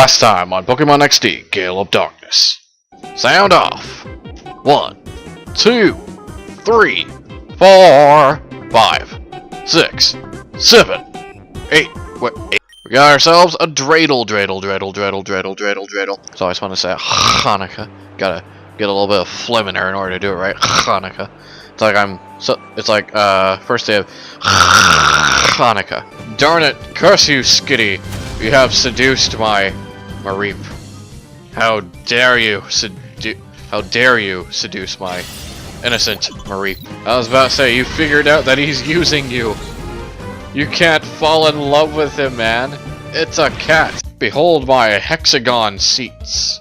Last time on Pokemon XD, Gale of Darkness. Sound off. 1, 2, 3, 4, 5, 6, 7, 8. Wait, 8. We got ourselves a Dreidel. So I just want to say Hanukkah. Gotta get a little bit of phlegm in there in order to do it right. Hanukkah. It's like first day of Hanukkah. Darn it, curse you, Skitty. You have seduced my Mareep. How dare you seduce my innocent Mareep. I was about to say, you figured out that he's using you. You can't fall in love with him, man. It's a cat. Behold my hexagon seats.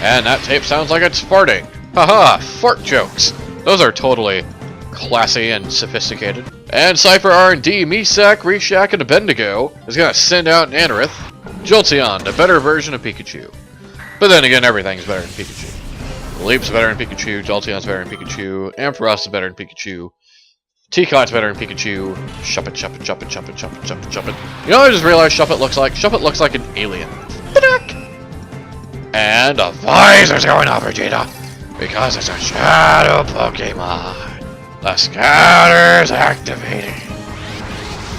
And that tape sounds like it's farting. Haha, fart jokes. Those are totally classy and sophisticated. And Cypher R&D, Misak, Reshak, and Bendigo is gonna send out an Anorith. Jolteon, a better version of Pikachu. But then again, everything's better than Pikachu. Leap's better than Pikachu, Jolteon's better than Pikachu, Ampharos is better than Pikachu, Teacot's better than Pikachu, Shuppet. You know what I just realized Shuppet looks like? Shuppet looks like an alien. And a visor's going off Vegeta, because it's a shadow Pokemon. The scatter's activating.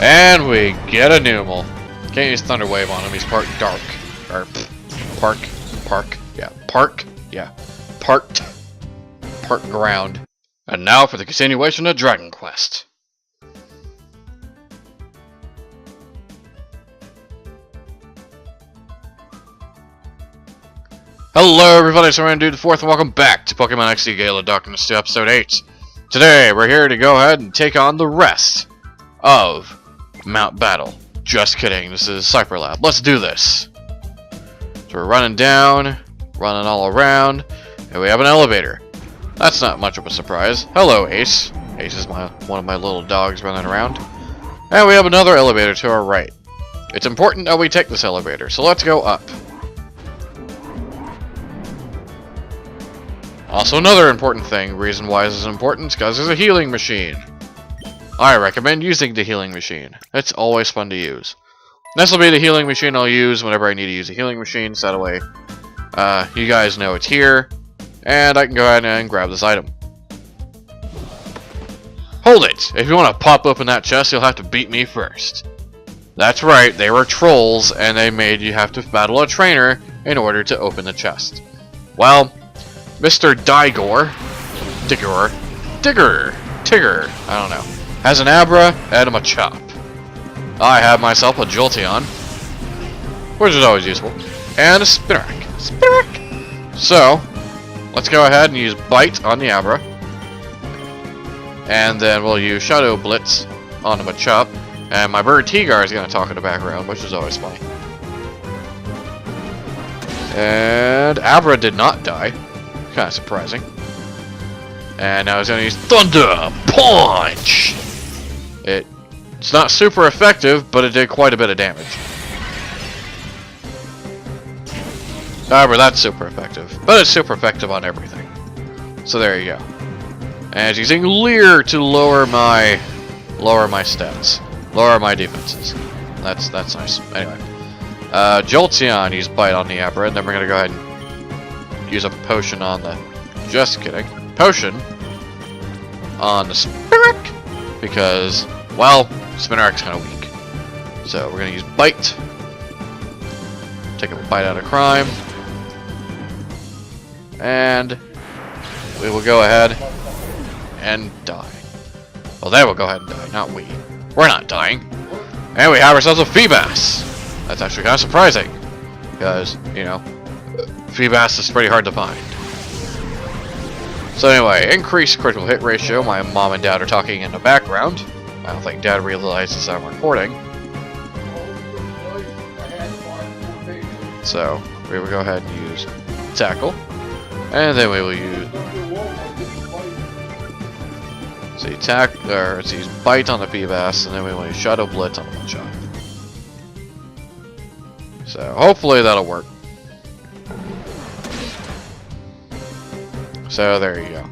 And we get a Numel. Can't use Thunder Wave on him, he's part dark. Or, Park ground. And now for the continuation of Dragon Quest. Hello everybody, it's Ryan Dude the Fourth, and welcome back to Pokemon XD Gale of Darkness to Episode 8. Today, we're here to go ahead and take on the rest of Mount Battle. Just kidding, this is Cypher Lab. Let's do this. So we're running down, running all around, and we have an elevator. That's not much of a surprise. Hello, Ace. Ace is one of my little dogs running around. And we have another elevator to our right. It's important that we take this elevator, so let's go up. Also, another important thing, reason why this is important, is because there's a healing machine. I recommend using the healing machine. It's always fun to use. This will be the healing machine I'll use whenever I need to use a healing machine, so that way you guys know it's here, and I can go ahead and grab this item. Hold it! If you want to pop open that chest, you'll have to beat me first. That's right, they were trolls, and they made you have to battle a trainer in order to open the chest. Well, Mr. Tigger, I don't know, has an Abra and a Machop. I have myself a Jolteon, which is always useful, and a Spinarak. So, let's go ahead and use Bite on the Abra, and then we'll use Shadow Blitz on the Machop, and my bird Tigar is going to talk in the background, which is always funny. And Abra did not die. Kind of surprising. And now he's going to use Thunder Punch! It's not super effective, but it did quite a bit of damage. However, that's super effective. But it's super effective on everything. So there you go. And it's using Leer to lower my stats. Lower my defenses. That's nice. Anyway. Jolteon used Bite on the Abra, and then we're going to go ahead and use a potion on the... Just kidding. Potion on the Spinarak, because, well, Spinarak's kind of weak. So we're going to use Bite. Take a bite out of crime. And we will go ahead and die. Well, they will go ahead and die, not we. We're not dying. And we have ourselves a Feebas. That's actually kind of surprising, because, you know, Feebas is pretty hard to find. So anyway, increased critical hit ratio. My mom and dad are talking in the background. I don't think dad realizes I'm recording. So we will go ahead and use Tackle. And then we will use... let's use Bite on the Feebas, and then we will use Shadow Blitz on the Machop. So hopefully that'll work. So there you go.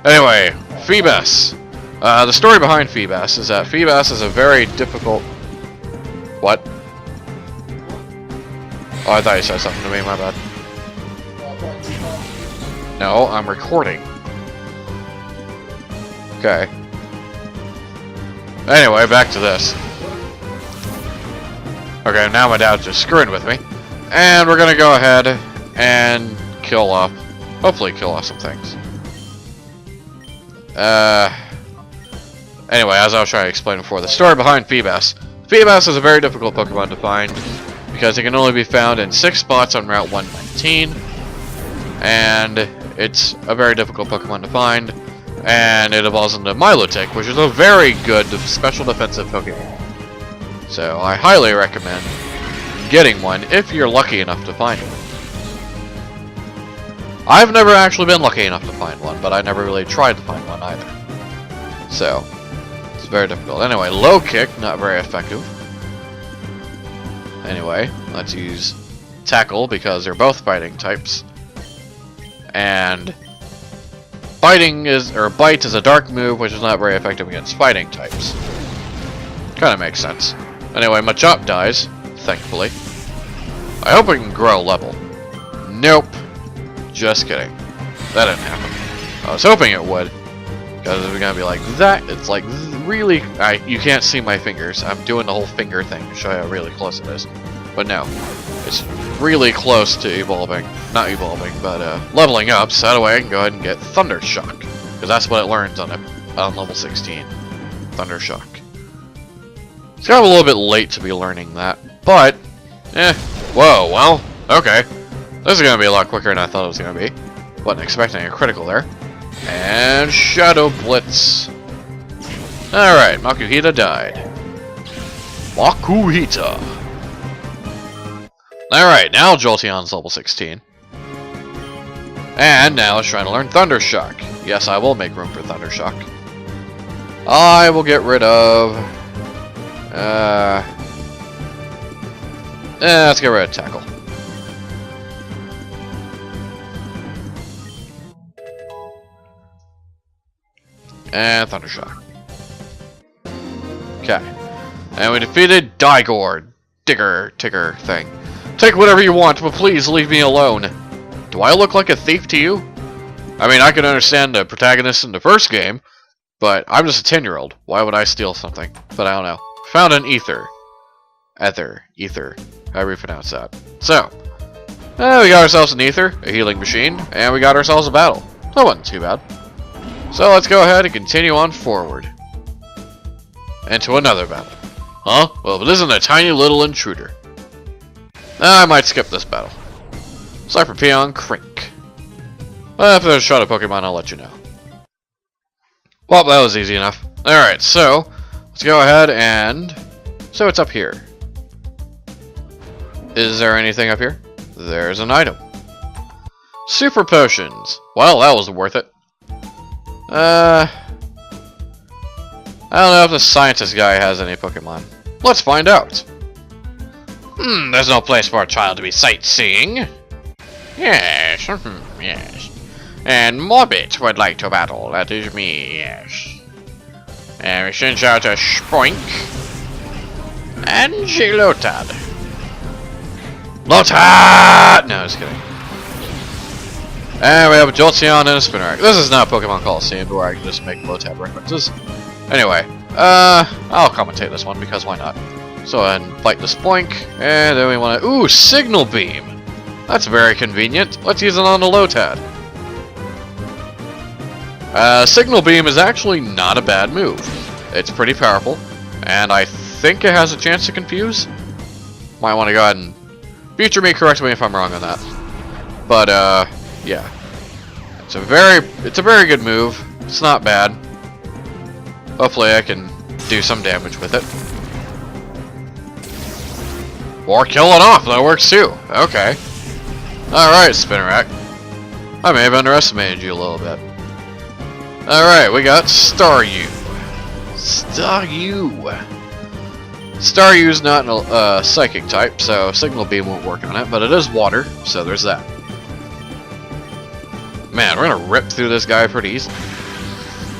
Anyway, Feebas. The story behind Feebas is that Feebas is a very difficult... What? Oh, I thought you said something to me, my bad. No, I'm recording. Okay. Anyway, back to this. Okay, now my dad's just screwing with me. And we're gonna go ahead and kill off, hopefully kill off some things. Anyway, as I was trying to explain before, the story behind Feebas. Feebas is a very difficult Pokemon to find because it can only be found in 6 spots on Route 119. And it's a very difficult Pokemon to find. And it evolves into Milotic, which is a very good special defensive Pokemon. So I highly recommend getting one if you're lucky enough to find one. I've never actually been lucky enough to find one, but I never really tried to find one either. So, it's very difficult. Anyway, low kick, not very effective. Anyway, let's use tackle because they're both fighting types. And bite is a dark move, which is not very effective against fighting types. Kind of makes sense. Anyway, Machop dies, thankfully. I hope it can grow level. Nope. Just kidding. That didn't happen. I was hoping it would. Because it's gonna be like that. It's like really. You can't see my fingers. I'm doing the whole finger thing to show you how really close it is. But no. It's really close to evolving. Not evolving, but leveling up. So that way I can go ahead and get Thunder Shock. Because that's what it learns on level 16. Thunder Shock. It's kind of a little bit late to be learning that. But, whoa, well, okay. This is going to be a lot quicker than I thought it was going to be. Wasn't expecting a critical there. And Shadow Blitz. Alright, Makuhita died. Makuhita. Alright, now Jolteon's level 16. And now it's trying to learn Thunder Shock. Yes, I will make room for Thunder Shock. I will get rid of... let's get rid of Tackle. And Thunder Shock. Okay. And we defeated Digord. Tigger thing. Take whatever you want, but please leave me alone. Do I look like a thief to you? I mean, I can understand the protagonist in the first game, but I'm just a 10-year-old. Why would I steal something? But I don't know. Found an ether. Ether. However you pronounce that. So, we got ourselves an ether, a healing machine, and we got ourselves a battle. That wasn't too bad. So let's go ahead and continue on forward. And to another battle. Huh? Well, it isn't a tiny little intruder. I might skip this battle. Cyberpeon Crink. Well, if there's a shot of Pokemon, I'll let you know. Well, that was easy enough. Alright, so let's go ahead and... So it's up here. Is there anything up here? There's an item. Super Potions. Well, that was worth it. I don't know if the scientist guy has any Pokemon. Let's find out. There's no place for a child to be sightseeing. Yes, yes. And Morbit would like to battle. That is me, yes. And we send out a Spoink. And Lotad. Lotad! No, just kidding. And we have a Jolteon and a Spinarak. This is not Pokemon Coliseum where I can just make Lotad references. Anyway, I'll commentate this one because why not? So go ahead and fight the Spoink, and then we want to... Ooh, Signal Beam! That's very convenient. Let's use it on the Lotad. Signal Beam is actually not a bad move. It's pretty powerful, and I think it has a chance to confuse. Might want to go ahead and... Future me, correct me if I'm wrong on that. But, yeah. It's a very good move. It's not bad. Hopefully I can do some damage with it. Or kill it off, that works too. Okay. Alright, Spinarak. I may have underestimated you a little bit. Alright, we got Staryu. Staryu's not a psychic type, so Signal Beam won't work on it, but it is water, so there's that. Man, we're gonna rip through this guy pretty easily.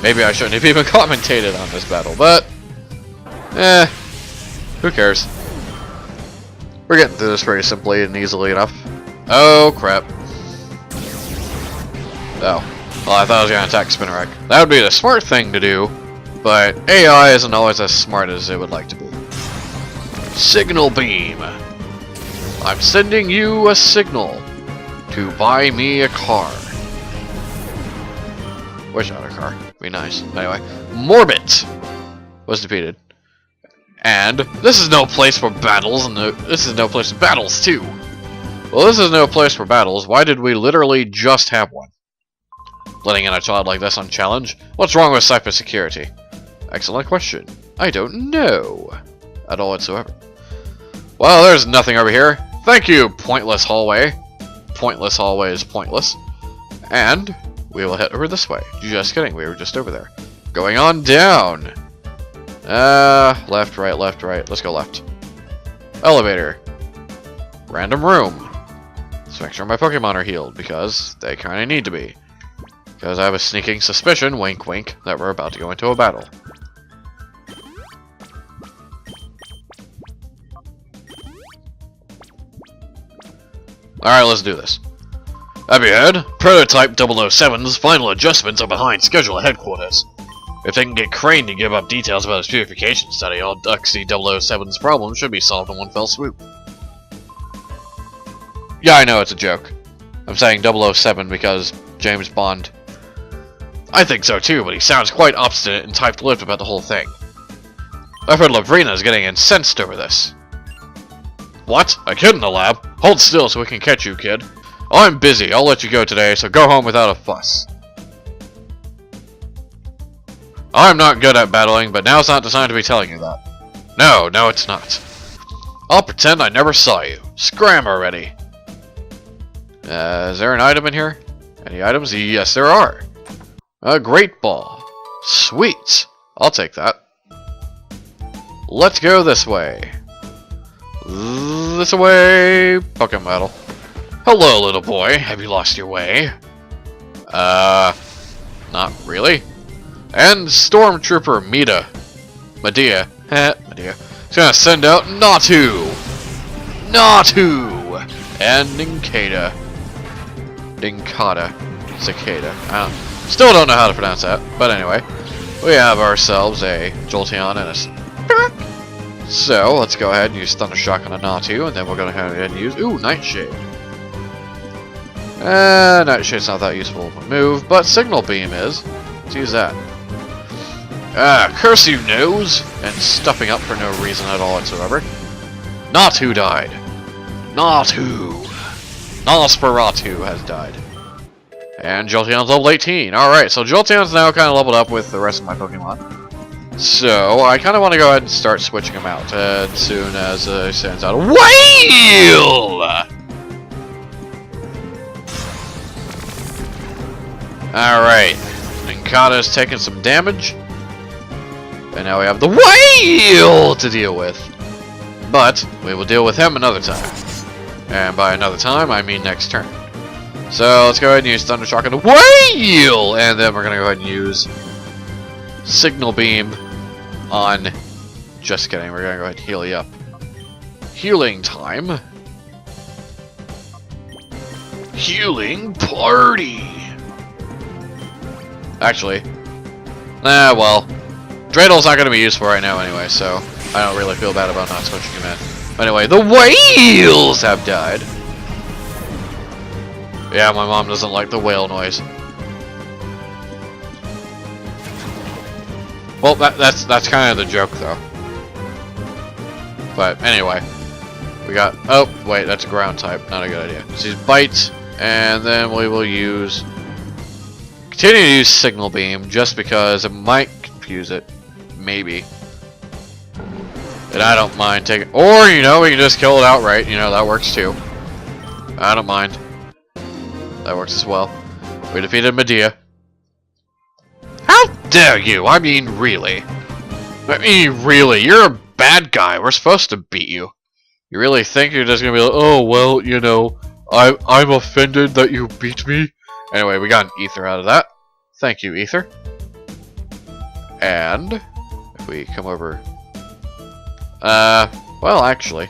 Maybe I shouldn't have even commentated on this battle, but... who cares? We're getting through this pretty simply and easily enough. Oh, crap. Oh. Well, I thought I was going to attack Spinarak. That would be the smart thing to do, but AI isn't always as smart as it would like to be. Signal Beam. I'm sending you a signal to buy me a car. Wish I had a car. Be nice. Anyway, Morbit was defeated. And this is no place for battles, and this is no place for battles, too. Well, this is no place for battles. Why did we literally just have one? Letting in a child like this on challenge? What's wrong with cybersecurity? Excellent question. I don't know. At all whatsoever. Well, there's nothing over here. Thank you, pointless hallway. Pointless hallway is pointless. And we will head over this way. Just kidding, we were just over there. Going on down. Left, right, left, right. Let's go left. Elevator. Random room. Let's make sure my Pokemon are healed, because they kinda need to be. Because I have a sneaking suspicion, wink wink, that we're about to go into a battle. Alright, let's do this. Up ahead, Prototype 007's final adjustments are behind schedule at headquarters. If they can get Crane to give up details about his purification study, all Duxie 007's problems should be solved in one fell swoop. Yeah, I know it's a joke. I'm saying 007 because James Bond. I think so too, but he sounds quite obstinate and tight-lipped about the whole thing. I've heard Lavrina's getting incensed over this. What? A kid in the lab? Hold still so we can catch you, kid. Oh, I'm busy. I'll let you go today, so go home without a fuss. I'm not good at battling, but now's not the time to be telling you that. No, it's not. I'll pretend I never saw you. Scram already. Is there an item in here? Any items? Yes, there are. A Great Ball. Sweet. I'll take that. Let's go this way. This way. Pokemon battle. Hello, little boy. Have you lost your way? Not really. And Stormtrooper Medea. Medea. He's gonna send out Natu! And Nincada. Cicada. I still don't know how to pronounce that, but anyway. We have ourselves a Jolteon and a Spinarak. So, let's go ahead and use Thunder Shock on a Natu, and then we're gonna go ahead and use... Ooh, Nightshade. Nightshade's not that useful of a move, but Signal Beam is. Let's use that. Curse you, nose! And stuffing up for no reason at all whatsoever. Natu died. Nosferatu has died. And Jolteon's level 18. Alright, so Jolteon's now kind of leveled up with the rest of my Pokemon. So, I kind of want to go ahead and start switching them out as soon as he sends out a whale! Alright, Nincada's taking some damage. And now we have the whale to deal with. But, we will deal with him another time. And by another time, I mean next turn. So, let's go ahead and use Thunder Shock on the whale! And then we're going to go ahead and use Signal Beam on... Just kidding, we're going to go ahead and heal you up. Healing time. Healing party! Actually, well, Dreidel's not going to be useful right now anyway, so I don't really feel bad about not switching him in. But anyway, the whales have died. Yeah, my mom doesn't like the whale noise. Well, that's kind of the joke, though. But anyway, we got... Oh, wait, that's a ground type. Not a good idea. So use Bite, and then we will use... Continue to use Signal Beam, just because it might confuse it. Maybe. And I don't mind taking... Or, you know, we can just kill it outright. You know, that works too. I don't mind. That works as well. We defeated Medea. How dare you? I mean, really. You're a bad guy. We're supposed to beat you. You really think you're just gonna be like, oh, well, you know, I'm offended that you beat me? Anyway, we got an Ether out of that. Thank you, Ether. And if we come over... well, actually...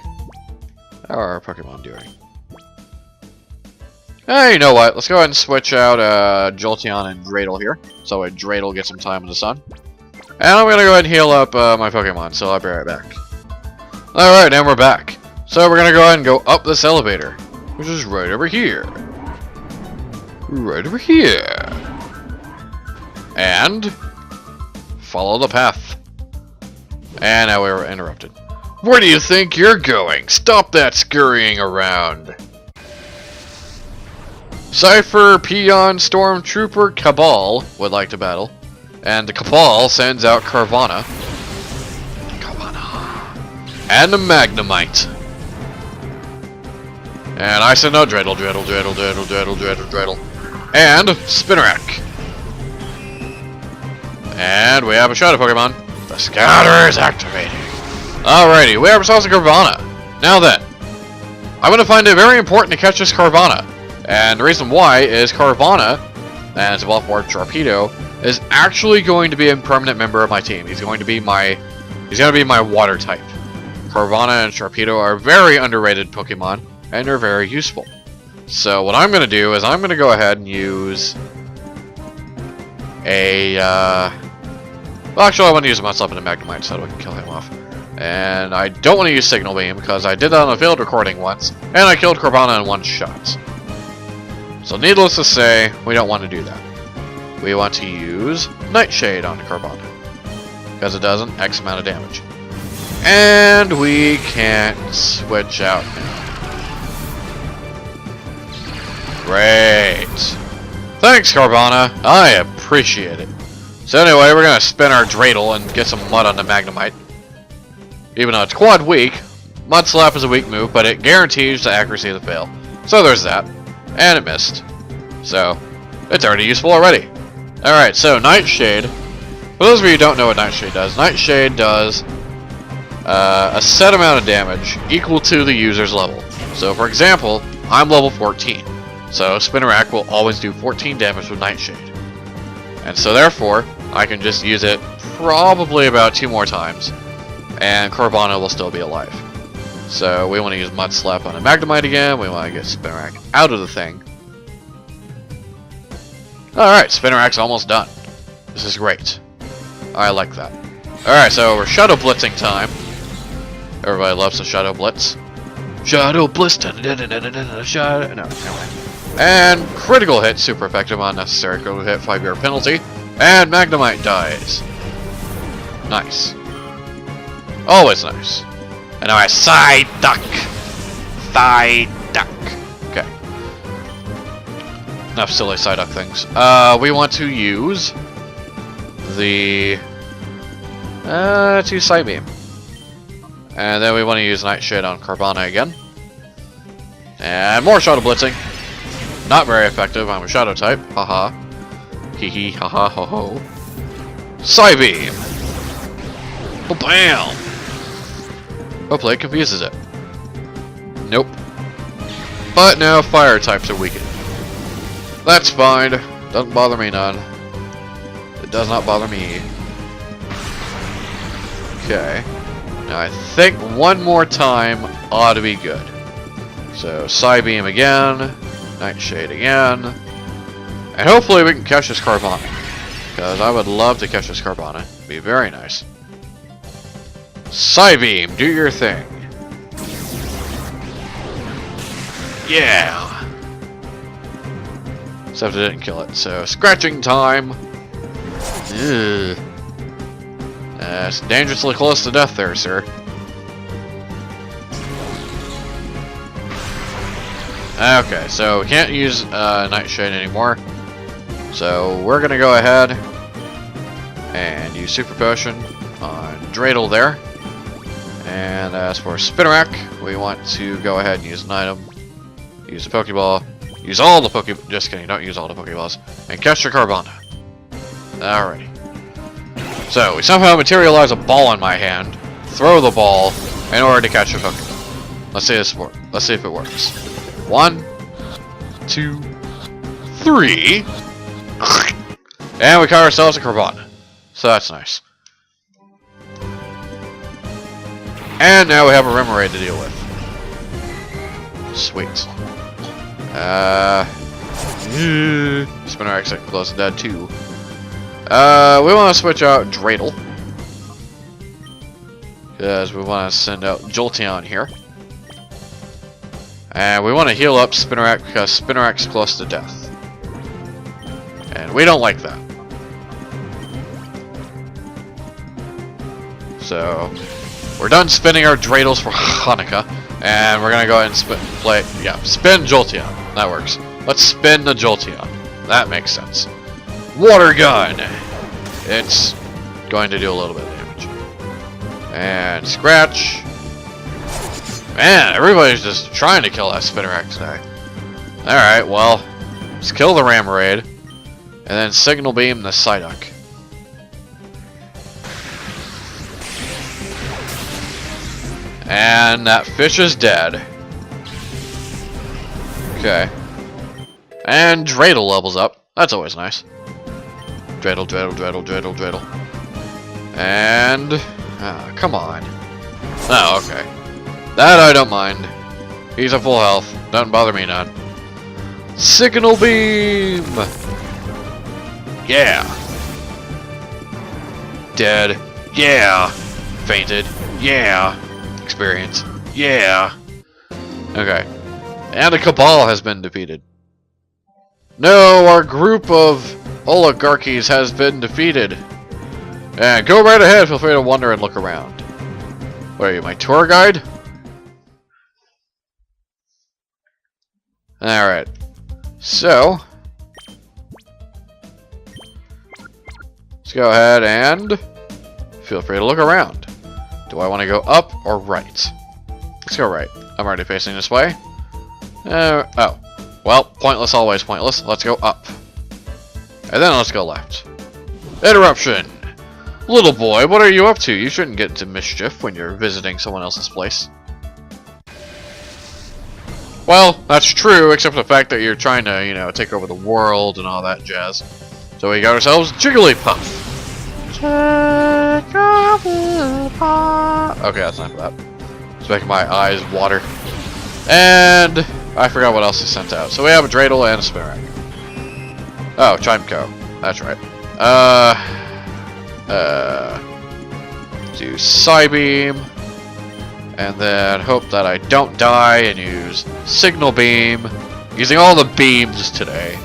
How are our Pokemon doing? Hey, you know what? Let's go ahead and switch out Jolteon and Dreidel here. So Dreidel gets some time in the sun. And I'm gonna go ahead and heal up my Pokemon, so I'll be right back. Alright, and we're back. So we're gonna go ahead and go up this elevator, which is right over here. Right over here. And follow the path. And now we were interrupted. Where do you think you're going? Stop that scurrying around. Cypher, Peon, Stormtrooper, Cabal would like to battle. And the Cabal sends out Carvanha. And a Magnemite. And I said no, Dreidel. And Spinarak. And we have a Shadow Pokemon. The Scouter is activating. Alrighty, we have ourselves a Carvanha. Now then, I'm going to find it very important to catch this Carvanha. And the reason why is Carvanha, and it's evolved for Torpedo, is actually going to be a permanent member of my team. He's going to be my water type. Carvanha and Torpedo are very underrated Pokemon, and they're very useful. So what I'm going to do is I'm going to go ahead and use a... well, actually I want to use a Mudslap and a Magnemite so that we can kill him off. And I don't want to use Signal Beam because I did that on a failed recording once, and I killed Carvanha in one shot. So needless to say, we don't want to do that. We want to use Nightshade on Carvanha, because it does an X amount of damage. And we can't switch out now. Great. Thanks, Carvanha. I appreciate it. So anyway, we're going to spin our Dreidel and get some mud on the Magnemite. Even though it's quad weak, Mud Slap is a weak move, but it guarantees the accuracy of the fail. So there's that. And it missed. So, it's already useful already. Alright, so Nightshade. For those of you who don't know what Nightshade does a set amount of damage equal to the user's level. So for example, I'm level 14. So Spinarak will always do 14 damage with Nightshade. And so therefore, I can just use it probably about 2 more times. And Carvanha will still be alive. So we want to use Mud Slap on a Magnemite again. We want to get Spinarak out of the thing. Alright, Spinarak's almost done. This is great. I like that. Alright, so we're Shadow Blitzing time. Everybody loves the Shadow Blitz. Shadow Blitz. Shadow. No, anyway. And critical hit, super effective, unnecessary critical hit, 5-year penalty. And Magnemite dies. Nice. Always nice. And now I side duck. Side duck. Okay. Enough silly side duck things. We want to use the Side Beam. And then we want to use Nightshade on Carvanha again. And more Shadow Blitzing. Not very effective. I'm a Shadow type. Haha. Hee hee. Haha. Ho ho. Side Beam. Bam. Hopefully it confuses it. Nope. But now fire types are weakened. That's fine. Doesn't bother me none. It does not bother me. Okay. Now I think one more time ought to be good. So Psybeam again. Nightshade again. And hopefully we can catch this Carvanha. Because I would love to catch this Carvanha. It'd be very nice. Psybeam, do your thing. Yeah. Except it didn't kill it. So scratching time. Ugh. It's dangerously close to death there, sir. Okay, so we can't use Nightshade anymore. So we're gonna go ahead and use Super Potion on Dreidel there. And as for Spinarak, we want to go ahead and use an item, use a Pokeball, use all the Pokeballs, just kidding, don't use all the Pokeballs, and catch the Carvanha. Alrighty. So, we somehow materialize a ball in my hand, throw the ball, in order to catch a Pokemon. Let's see if it works. 1, 2, 3, and we caught ourselves a Carvanha. So that's nice. And now we have a Remoraid to deal with. Sweet. Spinarak's like close to dead too. We want to switch out Dreidel. Because we want to send out Jolteon here. And we want to heal up Spinarak because Spinarak's close to death. And we don't like that. So, we're done spinning our Dreidels for Hanukkah. And we're gonna go ahead and spin Jolteon. That works. Let's spin the Jolteon. That makes sense. Water gun! It's going to do a little bit of damage. And scratch. Man, everybody's just trying to kill that Spinarak today. Alright, well, let's kill the Ramarade. And then Signal Beam the Psyduck. And that fish is dead. Okay. And Dreidel levels up. That's always nice. Dreidel. And... oh, come on. Oh, okay. That I don't mind. He's at full health. Doesn't bother me none. Signal Beam! Yeah! Dead. Yeah! Fainted. Yeah! Experience. Yeah! Okay. And a Cabal has been defeated. No, our group of oligarchies has been defeated. And go right ahead, feel free to wander and look around. What are you, my tour guide? Alright. So, let's go ahead and feel free to look around. Do I want to go up or right? Let's go right. I'm already facing this way. Oh. Well, pointless, always pointless. Let's go up. And then let's go left. Interruption! Little boy, what are you up to? You shouldn't get into mischief when you're visiting someone else's place. Well, that's true, except for the fact that you're trying to, you know, take over the world and all that jazz. So we got ourselves Jigglypuff. Okay, that's enough of that. It's making my eyes water. And I forgot what else he sent out. So we have a Dreidel and a Spinarak. Oh, Chimeco. That's right. Do Psybeam. And then hope that I don't die and use Signal Beam. Using all the beams today.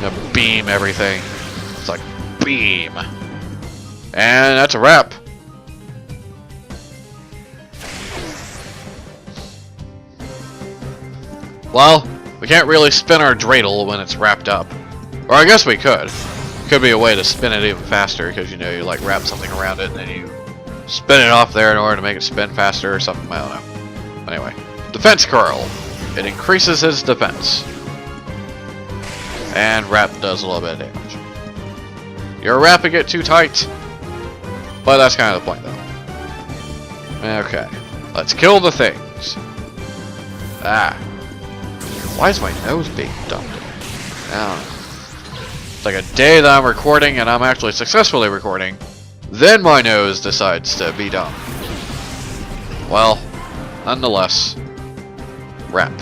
Gonna beam everything. It's like beam. And that's a wrap. Well, we can't really spin our Dreidel when it's wrapped up. Or I guess we could. Could be a way to spin it even faster, because you know, you like wrap something around it and then you spin it off there in order to make it spin faster or something, I don't know. Anyway, Defense Curl. It increases his defense. And wrap does a little bit of damage. You're wrapping it too tight. But that's kind of the point though. Okay, let's kill the things. Ah. Why is my nose being dumb today? I don't know. It's like a day that I'm recording and I'm actually successfully recording. Then my nose decides to be dumb. Well, nonetheless, wrap.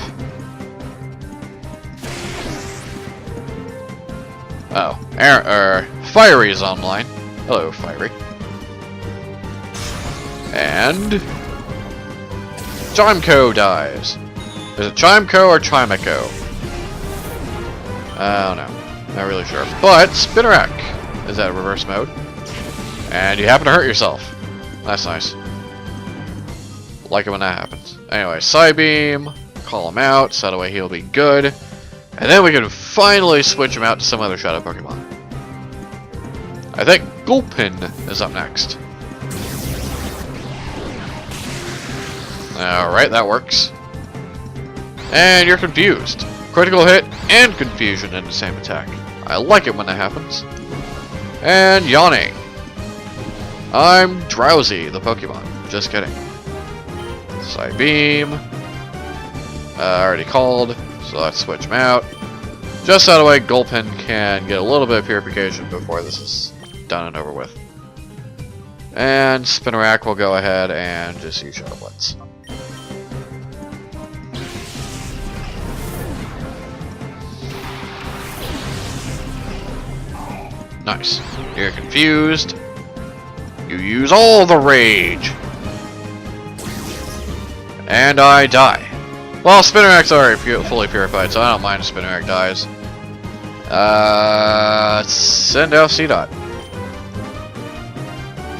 Oh, Fiery is online. Hello, Fiery. And Chimeco dies. Is it Chimeco or Chimeco? I don't know. Not really sure. But Spinarak is at reverse mode. And you happen to hurt yourself. That's nice. Like it when that happens. Anyway, Psybeam. Call him out. So that way he'll be good. And then we can finally switch him out to some other Shadow Pokemon. I think Gulpin is up next. Alright, that works. And you're confused. Critical hit and confusion in the same attack. I like it when that happens. And Yawning. I'm Drowsy, the Pokemon. Just kidding. Psybeam. Already called, so let's switch him out. Just that way Gulpin can get a little bit of purification before this is done and over with. And Spinarak will go ahead and just use Shadow Blitz. Nice. You're confused. You use all the rage. And I die. Well, Spinarak's already fully purified, so I don't mind if Spinarak dies. Send out C-Dot.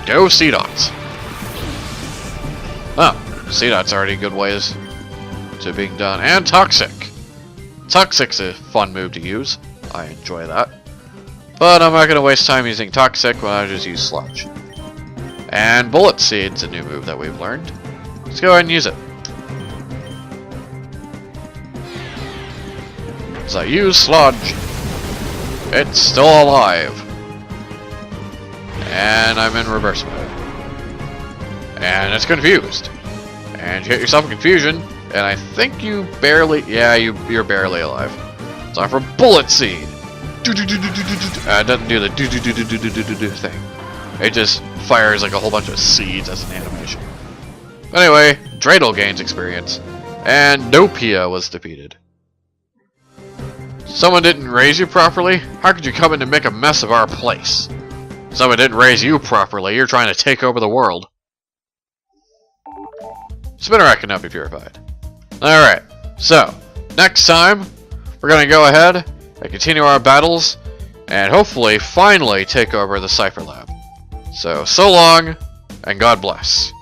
Go C-Dots. Oh, C-Dot's already good ways to being done. And Toxic. Toxic's a fun move to use. I enjoy that. But I'm not going to waste time using Toxic when I just use Sludge. And Bullet Seed's a new move that we've learned. Let's go ahead and use it. As I use Sludge, it's still alive. And I'm in reverse mode. And it's confused. And you hit yourself in confusion, and I think you barely... Yeah, you're barely alive. Time for Bullet Seed. It doesn't do the do thing. It just fires like a whole bunch of seeds as an animation. Anyway, Dreidel gains experience, and Nopia was defeated. Someone didn't raise you properly? How could you come in to make a mess of our place? Someone didn't raise you properly, you're trying to take over the world. Spinarak cannot be purified. Alright, so, next time, we're going to go ahead and continue our battles, and hopefully, finally take over the Cypher Lab. So long, and God bless.